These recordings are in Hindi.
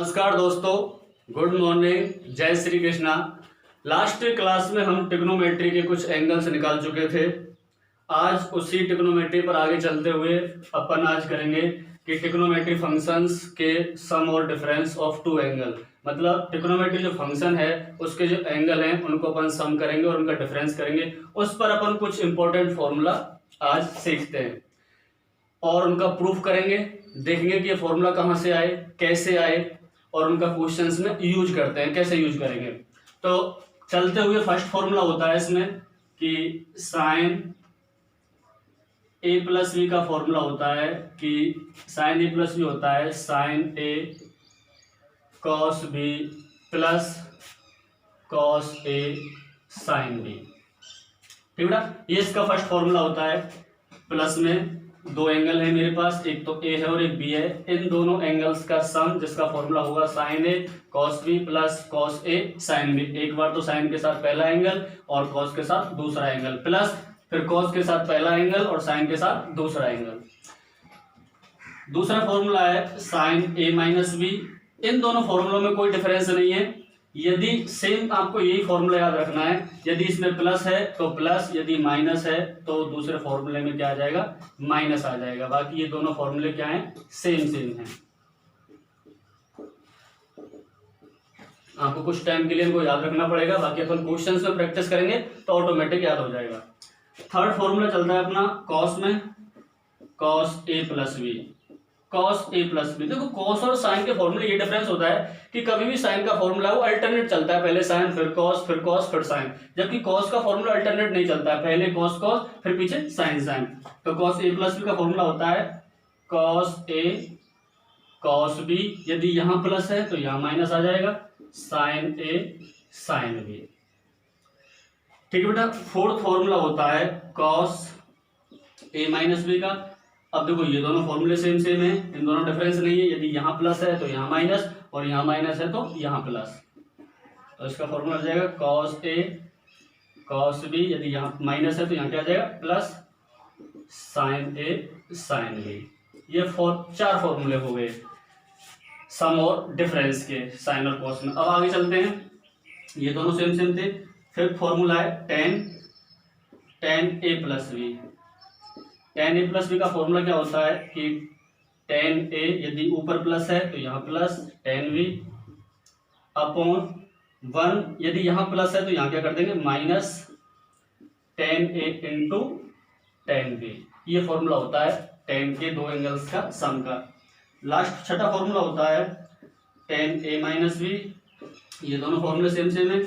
नमस्कार दोस्तों, गुड मॉर्निंग, जय श्री कृष्णा। लास्ट क्लास में हम ट्रिग्नोमेट्री के कुछ एंगल्स निकाल चुके थे। आज उसी ट्रिग्नोमेट्री पर आगे चलते हुए अपन आज करेंगे कि ट्रिग्नोमेट्री फंक्शंस के सम और डिफरेंस ऑफ टू एंगल। मतलब ट्रिग्नोमेट्री जो फंक्शन है उसके जो एंगल हैं उनको अपन सम करेंगे और उनका डिफरेंस करेंगे। उस पर अपन कुछ इंपॉर्टेंट फॉर्मूला आज सीखते हैं और उनका प्रूफ करेंगे। देखेंगे कि ये फॉर्मूला कहाँ से आए, कैसे आए और उनका क्वेश्चंस में यूज करते हैं, कैसे यूज करेंगे। तो चलते हुए फर्स्ट फॉर्मूला होता है इसमें कि साइन ए प्लस बी का फॉर्मूला होता है कि साइन ए प्लस बी होता है sign A cos B plus cos A sine B. ठीक है, ये इसका फर्स्ट फॉर्मूला होता है। प्लस में दो एंगल है मेरे पास, एक तो ए है और एक बी है। इन दोनों एंगल्स का सम जिसका फॉर्मूला होगा sign A cos B plus cos A sine B. एक बार तो साइन के साथ पहला एंगल और कॉस के साथ दूसरा एंगल, प्लस फिर कॉस के साथ पहला एंगल और साइन के साथ दूसरा एंगल। दूसरा फॉर्मूला है साइन ए माइनस बी। इन दोनों फॉर्मूलों में कोई डिफरेंस नहीं है। यदि सेम आपको यही फॉर्मूला याद रखना है, यदि इसमें प्लस है तो प्लस, यदि माइनस है तो दूसरे फॉर्मूले में क्या आ जाएगा, माइनस आ जाएगा। बाकी ये दोनों फॉर्मूले क्या हैं, सेम सेम हैं। आपको कुछ टाइम के लिए इनको याद रखना पड़ेगा, बाकी अपन क्वेश्चंस में प्रैक्टिस करेंगे तो ऑटोमेटिक याद हो जाएगा। थर्ड फॉर्मूला चलता है अपना कॉस में, cos A plus B. Cos A plus B, देखो कॉस और साइन के फॉर्मूले ये डिफरेंस होता है कि कभी भी साइन का फॉर्मूला वो अल्टरनेट चलता है, पहले साइन फिर कॉस फिर कॉस फिर साइन। जबकि कॉस का फॉर्मूला अल्टरनेट नहीं चलता है, पहले कॉस कॉस फिर पीछे साइन साइन। तो कॉस ए प्लस बी का फॉर्मूला होता है कॉस ए कॉस बी। यदि यहां प्लस है तो यहां माइनस आ जाएगा, साइन ए साइन बी। ठीक है बेटा। फोर्थ फॉर्मूला होता है कॉस ए माइनस बी का। अब देखो ये दोनों फॉर्मूले सेम सेम है, इन दोनों डिफरेंस नहीं है। यदि यहाँ प्लस है तो यहाँ माइनस और यहाँ माइनस है तो यहाँ प्लस। तो इसका फॉर्मूला हो जाएगा कॉस ए कॉस बी। यदि यहाँ माइनस है तो यहाँ क्या आ जाएगा, प्लस साइन ए साइन बी। ये चार फॉर्मूले हो गए सम और डिफरेंस के, साइन और कॉस में। अब आगे चलते हैं, ये दोनों सेम सेम थे। फिर फॉर्मूला है टेन ए प्लस बी। टेन ए प्लस बी का फॉर्मूला क्या होता है कि टेन ए यदि ऊपर प्लस है तो यहाँ plus ten B upon one. यदि यहाँ प्लस है तो यहाँ क्या कर देंगे, minus ten A into ten B. ये फॉर्मूला होता है टेन के दो एंगल्स का सम का। लास्ट छठा फॉर्मूला होता है टेन ए माइनस बी। ये दोनों फॉर्मूले सेम सेम है।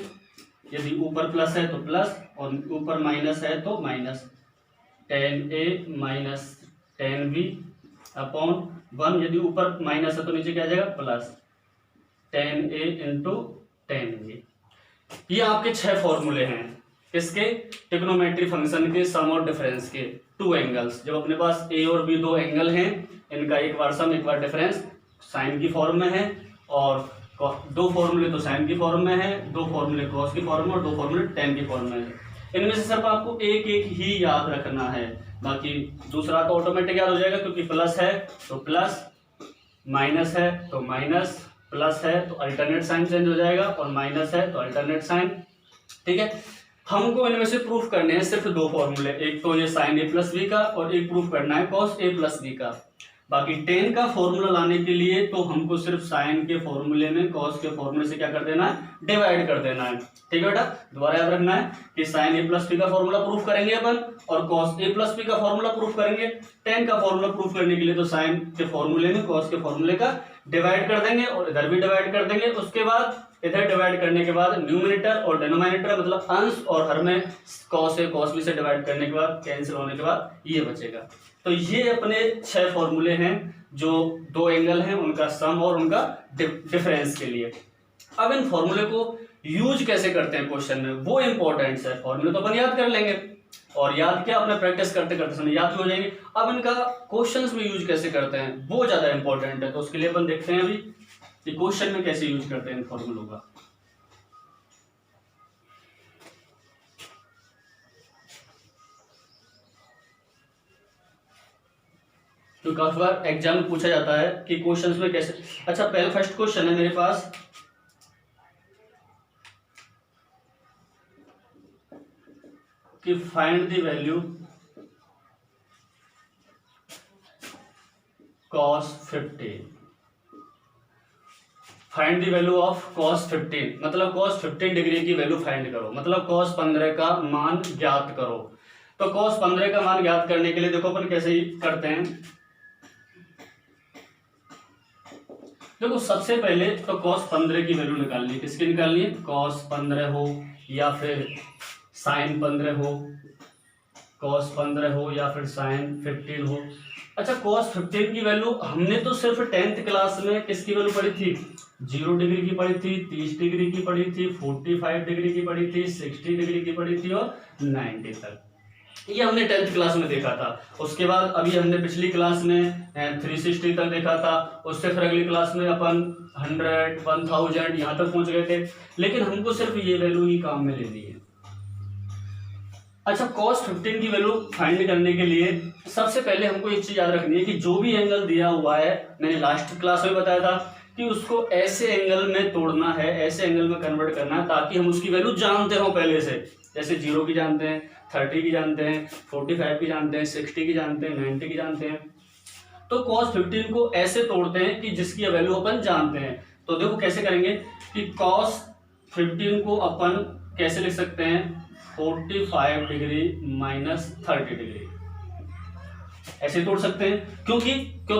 यदि ऊपर प्लस है तो प्लस और ऊपर माइनस है तो minus, ten A minus ten B upon one. यदि ऊपर माइनस है तो नीचे क्या आ जाएगा, plus ten A into ten B. ये आपके 6 फॉर्मूले हैं किसके, ट्रिग्नोमेट्री फंक्शन के सम और डिफरेंस के। टू एंगल्स, जब अपने पास ए और बी दो एंगल हैं, इनका एक बार सम एक बार डिफरेंस साइन की फॉर्म में है, और दो फॉर्मूले तो साइन की फॉर्म में है, दो फॉर्मूले कॉस की फॉर्म में और दो फॉर्मूले टेन की फॉर्म में है। इनमें से सिर्फ आपको एक एक ही याद रखना है, बाकी दूसरा तो ऑटोमेटिक याद हो जाएगा, क्योंकि प्लस है तो प्लस, माइनस है तो माइनस, प्लस है तो अल्टरनेट साइन चेंज हो जाएगा और माइनस है तो अल्टरनेट साइन। ठीक है, हमको इनमें से प्रूफ करने हैं सिर्फ दो फॉर्मूले, एक तो ये साइन ए प्लस बी का और एक प्रूफ करना है कॉस ए प्लस बी का। बाकी टेन का फॉर्मूला लाने के लिए तो हमको सिर्फ साइन के फॉर्मूले में कॉस के फॉर्मूले से क्या कर देना है, डिवाइड कर देना है। ठीक है बेटा, दोबारा याद रखना है कि साइन ए प्लस बी का फॉर्मूला प्रूफ करेंगे अपन और कॉस ए प्लस बी का फॉर्मूला प्रूफ करेंगे। टेन का फॉर्मूला प्रूफ करने के लिए तो साइन के फॉर्मूले में कॉस के फॉर्मूले का डिवाइड कर देंगे और इधर भी डिवाइड कर देंगे। उसके बाद इधर डिवाइड करने के बाद न्यूमरेटर और डिनोमिनेटर मतलब अंश और हर में कॉस ए कॉस बी से डिवाइड करने के बाद कैंसिल होने के बाद ये बचेगा। तो ये अपने 6 फॉर्मूले हैं जो दो एंगल हैं उनका सम और उनका डिफरेंस के लिए। अब इन फॉर्मूले को यूज कैसे करते हैं क्वेश्चन में, वो इंपॉर्टेंट है। फॉर्मूले तो अपन याद कर लेंगे और याद क्या अपने प्रैक्टिस करते करते समय याद हो जाएंगे। अब इनका क्वेश्चंस में यूज कैसे करते हैं वो ज्यादा इंपॉर्टेंट है, तो उसके लिए अपन देखते हैं अभी कि क्वेश्चन में कैसे यूज करते हैं इन फॉर्मूलों का। तो काफी बार एग्जाम में पूछा जाता है कि क्वेश्चंस में कैसे। अच्छा, पहले फर्स्ट क्वेश्चन है मेरे पास, कि find the value cos 15। Find the value of cos 15, मतलब cos 15 डिग्री की वैल्यू फाइंड करो, मतलब cos 15 का मान ज्ञात करो। तो cos 15 का मान ज्ञात करने के लिए देखो अपन कैसे ही करते हैं। देखो सबसे पहले तो cos 15 की वैल्यू निकालनी है। किसकी निकालनी है? cos 15 हो या फिर sin 15 हो, cos 15 हो या फिर sin 15 हो। अच्छा, cos 15 की वैल्यू हमने तो सिर्फ 10th क्लास में किसकी वैल्यू पढ़ी थी? 0 डिग्री की पढ़ी थी, 30 डिग्री की पढ़ी थी, 45 डिग्री की पढ़ी थी, 60 डिग्री की पढ़ी थी और 90 तक। ये हमने 10th क्लास में देखा था। उसके बाद अभी हमने पिछली क्लास में 360 तक देखा था। उससे फिर अगली क्लास में अपन 100, 1000 यहाँ तक पहुंच गए थे। लेकिन हमको सिर्फ ये वैल्यू ही काम में लेनी है। अच्छा, cos 15 की वैल्यू फाइंड करने के लिए सबसे पहले हमको एक चीज याद रखनी है कि जो भी एंगल दिया हुआ है, मैंने लास्ट क्लास में बताया था कि उसको ऐसे एंगल में तोड़ना है, ऐसे एंगल में कन्वर्ट करना है ताकि हम उसकी वैल्यू जानते हो पहले से। जैसे 0 की जानते हैं, 30 की जानते हैं, 45 की जानते हैं, 60 की जानते हैं, 90 की जानते हैं। तो cos 15 को ऐसे तोड़ते हैं कि जिसकी वैल्यू अपन जानते हैं। तो देखो कैसे करेंगे कि cos 15 को अपन कैसे लिख सकते हैं? 45 डिग्री माइनस 30 डिग्री, ऐसे तोड़ सकते हैं। क्यों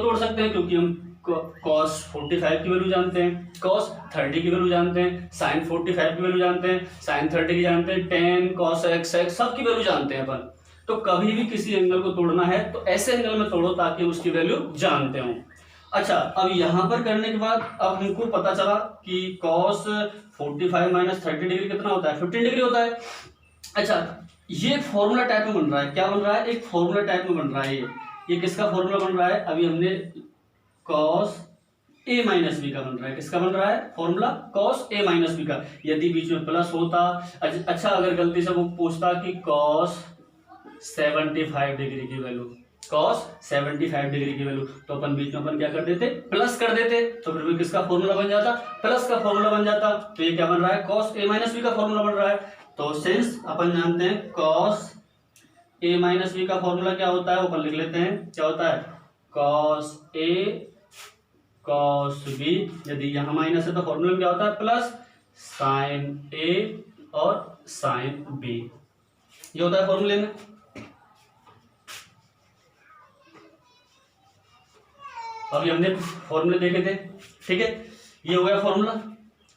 तोड़ सकते हैं? क्योंकि हम cos 45 की वैल्यू जानते हैं, cos 30 की वैल्यू जानते हैं, sin 45 की वैल्यू जानते हैं, sin 30 की जानते हैं, tan cos x सब की वैल्यू जानते हैं अपन। तो कभी भी किसी एंगल को तोड़ना है तो ऐसे एंगल में तोड़ो ताकि उसकी वैल्यू जानते हो। अच्छा, अब यहां पर करने के बाद अब हमको पता चला कि cos 45 माइनस 30 डिग्री कितना होता है? 15 डिग्री होता है। अच्छा, ये फॉर्मूला टाइप में बन रहा है। क्या बन रहा है? एक फॉर्मूला टाइप में बन रहा है। ये किसका फॉर्मूला बन रहा है? अभी हमने cos a माइनस बी का बन रहा है। किसका बन रहा है formula? cos a minus B का। यदि बीच में प्लस होता, अच्छा अगर गलती से वो पूछता कि cos 75 डिग्री की वैल्यू, cos 75 डिग्री की वैल्यू, तो अपन बीच में अपन क्या कर देते? प्लस कर देते। तो फिर भी किसका फॉर्मूला बन जाता? प्लस का फॉर्मूला बन जाता। तो ये क्या बन रहा है? cos a माइनस बी का फॉर्मूला बन रहा है। तो सिंस अपन जानते हैं cos a माइनस बी का फॉर्मूला क्या होता है, अपन लिख लेते हैं। क्या होता है? cos a cos b, यदि यहां माइनस है तो फॉर्मूला क्या होता है? प्लस sin a और sin b, ये होता है फॉर्मूले में। अभी हमने फॉर्मूले देखे थे, ठीक है। ये हो गया फॉर्मूला।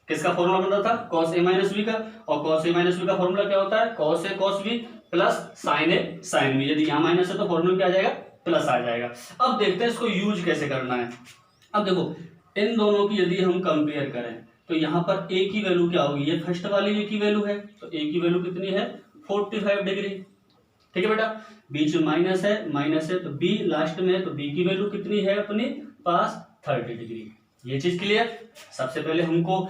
किसका फॉर्मूला बन रहा था? cos a माइनस बी का। और cos a माइनस बी का फॉर्मूला क्या होता है? cos a cos b plus sin a sin b। यदि यहाँ माइनस है तो फॉर्मूला क्या आ जाएगा? प्लस आ जाएगा। अब देखते हैं इसको यूज कैसे करना है। अब देखो इन दोनों की यदि हम कंपेयर करें तो यहाँ पर a की वैल्यू क्या होगी? ये फर्स्ट वाली a की वैल्यू है, तो a की वैल्यू कितनी है? 45 डिग्री, ठीक है बेटा। बीच में माइनस है तो b लास्ट में है, तो b की वैल्यू कितनी है अपने पास? 30 डिग्री। ये चीज क्लियर। सबसे पहले हमको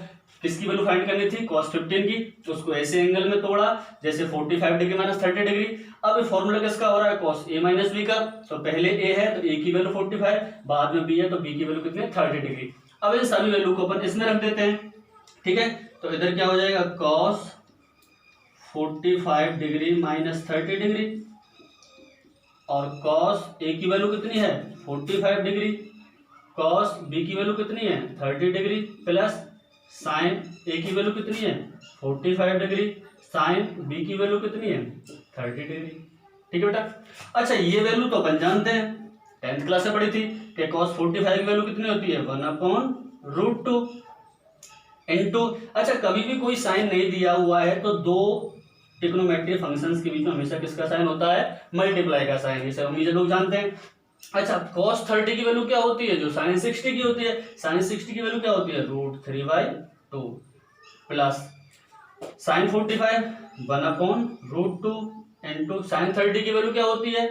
किसकी वैल्यू फाइंड करनी थी? cos 15 की। तो उसको ऐसे एंगल में तोड़ा जैसे 45 डिग्री माइनस 30 डिग्री। अब फॉर्मूला किसका हो रहा है? cos a माइनस बी का। तो पहले a है तो a की वैल्यू 45, बाद में b है तो b की वैल्यू कितनी है? 30 डिग्री। अब इन सभी वैल्यू को अपन इसमें रख देते हैं, ठीक है। तो इधर क्या हो जाएगा? cos 45 डिग्री माइनस 30 डिग्री, और cos a की वैल्यू कितनी है? 45 डिग्री, cos b की वैल्यू कितनी है? 30 डिग्री, प्लस sin a की वैल्यू कितनी है? 45 डिग्री, sin b की वैल्यू कितनी है? 30 डिग्री, ठीक है बेटा। अच्छा, ये वैल्यू तो अपन जानते हैं, 10th क्लास से पढ़ी थी कि cos 45 की वैल्यू कितनी होती है? 1/√2 इनटू। अच्छा, कभी भी कोई साइन नहीं दिया हुआ है तो दो ट्रिग्नोमेट्रिक फंक्शंस के बीच में हमेशा किसका साइन होता है? मल्टीप्लाई का साइन। ये सब हम लोग जानते हैं। अच्छा, cos 30 की वैल्यू क्या होती है? जो sin 60 की होती है। sin 60 की वैल्यू क्या होती है? √3/2 प्लस sin 45 1/√2 इनटू sin 30 की वैल्यू क्या होती है?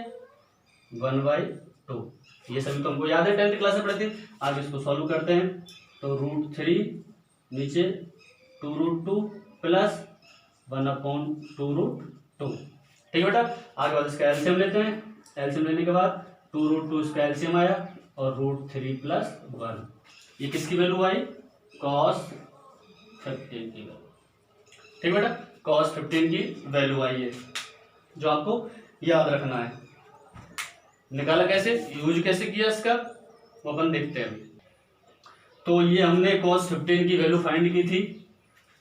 1/2। ये सभी तो हमको याद है, 10th क्लास में पढ़े थे। आगे इसको सॉल्व करते हैं तो √3 नीचे 2√2 प्लस 1/2√2, ठीक है बेटा। आगे बाद इसका एलसीएम लेते हैं। एलसीएम लेने के बाद 2√2 इसका एलसीएम आया और √3+1, ये किसकी वैल्यू आई? cos 15 की वैल्यू। ठीक बेटा, cos 15 की वैल्यू आई है, जो आपको याद रखना है। निकाला कैसे, यूज कैसे किया इसका, वो अपन देखते हैं अभी। तो ये हमने cos 15 की वैल्यू फाइंड की थी।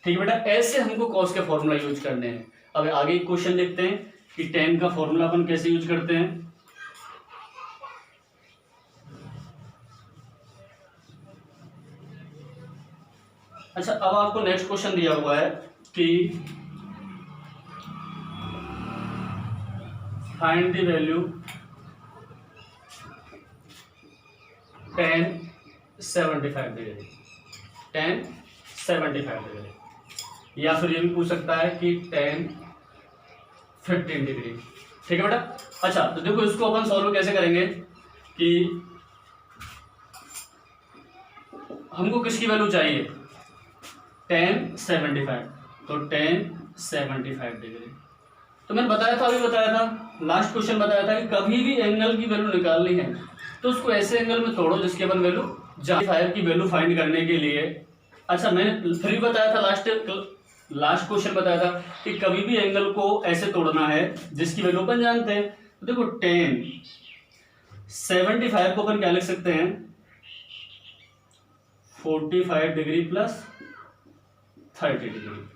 ठीक है बेटा, ऐसे हमको cos के फॉर्मूला यूज करने हैं। अब आगे एक क्वेश्चन देखते हैं कि tan का फॉर्मूला अपन कैसे यूज करते हैं। अच्छा, अब आपको नेक्स्ट क्वेश्चन दिया हुआ है कि find the value tan 75 degree, tan 75 degree, या फिर ये भी पूछ सकता है कि tan 15 डिग्री। ठीक है बेटा। अच्छा, तो देखो इसको अपन सॉल्व कैसे करेंगे कि हमको किसकी वैल्यू चाहिए, tan 75, तो tan 75 डिग्री। तो मैंने बताया था, अभी बताया था, लास्ट क्वेश्चन बताया था कि कभी भी एंगल की वैल्यू निकालनी है तो उसको ऐसे एंगल में तोड़ो जिसकी अपन वैल्यू फाइव की वैल्यू फाइंड करने के लिए। अच्छा, मैंने फिर बताया था, लास्ट क्वेश्चन बताया था कि कभी भी एंगल को ऐसे तोड़ना है जिसकी वैल्यू अपन जानते हैं। तो देखो tan 75 को अपन क्या लिख सकते हैं, 45 डिग्री प्लस 30 डिग्री।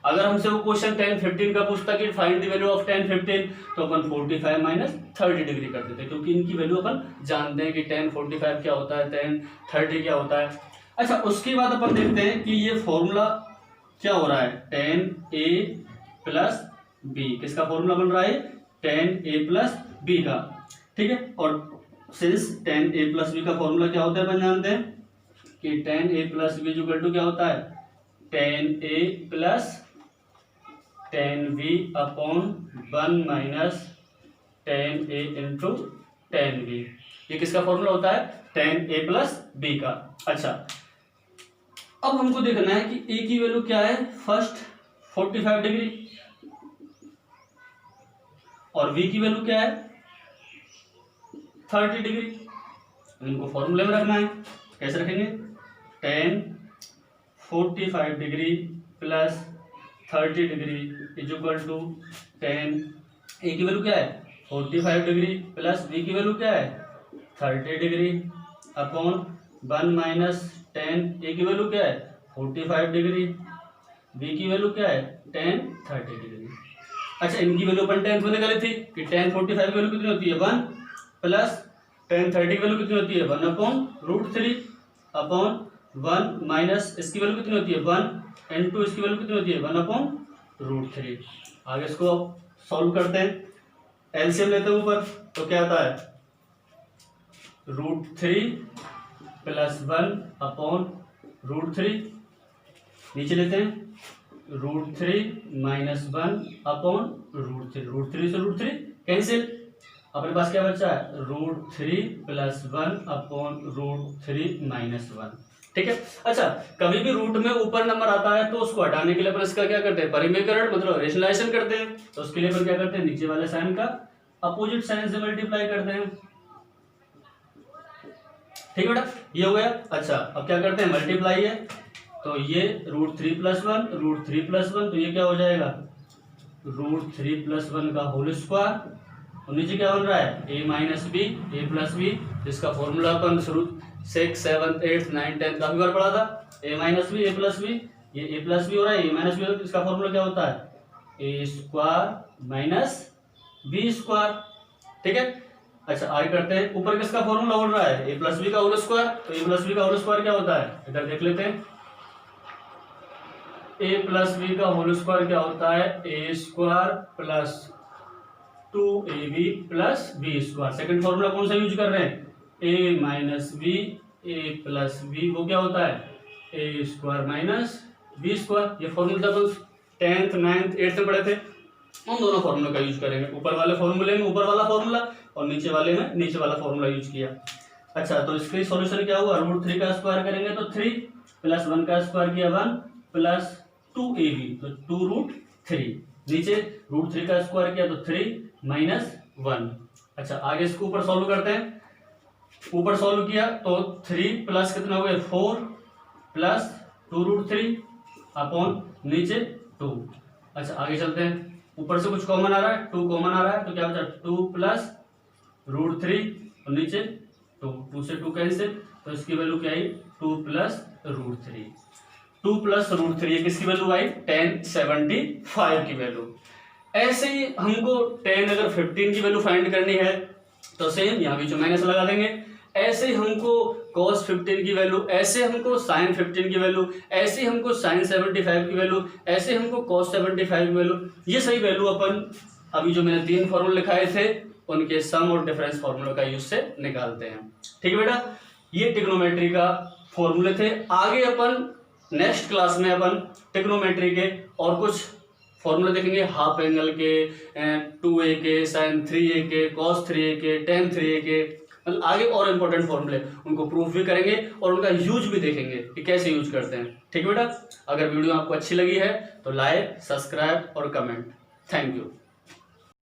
अगर हमसे वो क्वेश्चन tan 15 का पूछता कि find the value of tan 15, तो अपन 45 माइनस 30 डिग्री कर देते, क्योंकि इनकी वैल्यू अपन जानते हैं कि tan 45 क्या होता है, tan 30 क्या होता है। अच्छा, उसके बाद अपन देखते हैं कि ये फॉर्मूला क्या हो रहा है, tan a प्लस बी, किसका फॉर्मूला बन रहा है, tan a प्लस बी का। ठीक है, और since tan a plus B का फॉर्मूला क्या होता है अपन जानते हैं कि tan a plus B equal to क्या होता है, tan a plus tan v upon 1 minus tan a into tan v। ये किसका फॉर्मूला होता है, tan a प्लस बी का। अच्छा, अब हमको देखना है कि a की वैल्यू क्या है, फर्स्ट 45 डिग्री, और v की वैल्यू क्या है, 30 डिग्री। इनको फॉर्मूले में रखना है, कैसे रखेंगे, tan 45 degree plus 30 degree is equal to tan a की वैल्यू क्या है, 45 डिग्री प्लस b की वैल्यू क्या है, 30 degree upon 1 minus tan a की वैल्यू क्या है, 45 डिग्री, b की वैल्यू क्या है, tan 30 डिग्री। अच्छा, इनकी वैल्यू अपन tan को निकाली थी कि tan 45 की वैल्यू कितनी होती है, 1 प्लस tan 30 की वैल्यू कितनी होती है, 1 अपॉन √3 अपॉन 1 माइनस इसकी वैल्यू कितनी होती है, 1 इनटू इसकी वैल्यू कितनी होती है, 1 अपॉन √3। आगे इसको सॉल्व करते हैं, एलसीएम लेते हैं ऊपर, तो क्या आता है, √3 प्लस 1 अपॉन √3, नीचे लेते हैं √3 माइनस 1 अपॉन √3, √3 से √3 कैंसिल, अपने पास क्या बचा है, √3 प्लस 1 अपॉन √3 माइनस 1। ठीक है। अच्छा, कभी भी रूट में ऊपर नंबर आता है तो उसको हटाने के लिए अपन इसका क्या करते हैं, परिमेयकरण मतलब रेशनलाइजेशन करते हैं। तो उसके लिए अपन क्या करते हैं, नीचे वाले साइन का अपोजिट साइन से मल्टीप्लाई करते हैं। ठीक है बेटा, ये हो गया। अच्छा, अब क्या करते हैं, मल्टीप्लाई है, तो ये √3 प्लस 1, √3 प्लस 1, तो ये क्या हो जाएगा, √3 प्लस 1 का होल स्क्वायर, और नीचे क्या बन रहा है, a minus B, A plus B, जिसका फॉर्मूला अपन शुरू 6, 7, 8, 9, 10 काफी बार पढ़ा था, a minus B, A plus B, ये a प्लस बी हो रहा है, a माइनस बी हो रहा है, इसका फॉर्मूला क्या होता है, a square minus B square. ठीक है। अच्छा, आगे करते हैं, ऊपर किसका फॉर्मूला बोल रहा है, a प्लस बी का होल स्क्वायर, तो a प्लस बी का होल स्क्वायर क्या होता है, इधर देख लेते हैं, a प्लस बी का होल स्क्वायर क्या होता है, a square plus 2ab plus B square. Second formula कौन सा यूज कर रहे हैं, a minus B, A plus B, वो क्या होता है, A square minus B square. ये फॉर्मूला जब 10th 9th 8th में पढ़े थे, उन दोनों फॉर्मूला का यूज करेंगे, ऊपर वाले फॉर्मूले में ऊपर वाला फॉर्मूला और नीचे वाले में नीचे वाला फॉर्मूला यूज किया। अच्छा, तो इसका सॉल्यूशन क्या हुआ, √3 का स्क्वायर करेंगे तो 3 प्लस 1 का स्क्वायर किया 1 प्लस 2ab, तो 2√3, नीचे √3 का स्क्वायर किया तो 3 माइनस 1। अच्छा आगे इसको ऊपर सॉल्व करते हैं। ऊपर सॉल्व किया तो 3 प्लस कितना हो गया 4 प्लस 2√3 अपॉन नीचे 2। अच्छा आगे चलते हैं, ऊपर से कुछ कॉमन आ रहा है, 2 कॉमन आ रहा है तो क्या बचा 2 प्लस √3 और नीचे 2 से 2 कैंसिल, तो इसकी वैल्यू क्या आई 2 प्लस √3। 2 प्लस √3 ये किसकी वैल्यू आई 1075 की वैल्यू। ऐसे ही हमको 10 अगर 15 की वैल्यू फाइंड करनी है तो सेम यहाँ बीच में माइनस लगा देंगे। ऐसे ही हमको cos 15 की वैल्यू, ऐसे हमको sin 15 की वैल्यू, ऐसे हमको sin 75 की वैल्यू, ऐसे हमको cos 75 की वैल्यू, ये सही वैल्यू अपन अभी जो मैंने 3 फॉर्मूले लिखाए थे उनके सम और डिफरेंस फॉर्मूले का यूज से निकालते हैं। ठीक है बेटा, ये ट्रिग्नोमेट्री का फॉर्मूले थे। आगे अपन नेक्स्ट क्लास में अपन ट्रिग्नोमेट्री के और कुछ फॉर्मूले देखेंगे, हाफ एंगल के, 2a के, sin 3a के, cos 3a के, tan 3a के, मतलब आगे और इंपॉर्टेंट फॉर्मूले उनको प्रूफ भी करेंगे और उनका यूज भी देखेंगे कि कैसे यूज करते हैं। ठीक है बेटा, अगर वीडियो आपको अच्छी लगी है तो लाइक, सब्सक्राइब और कमेंट। Thank you.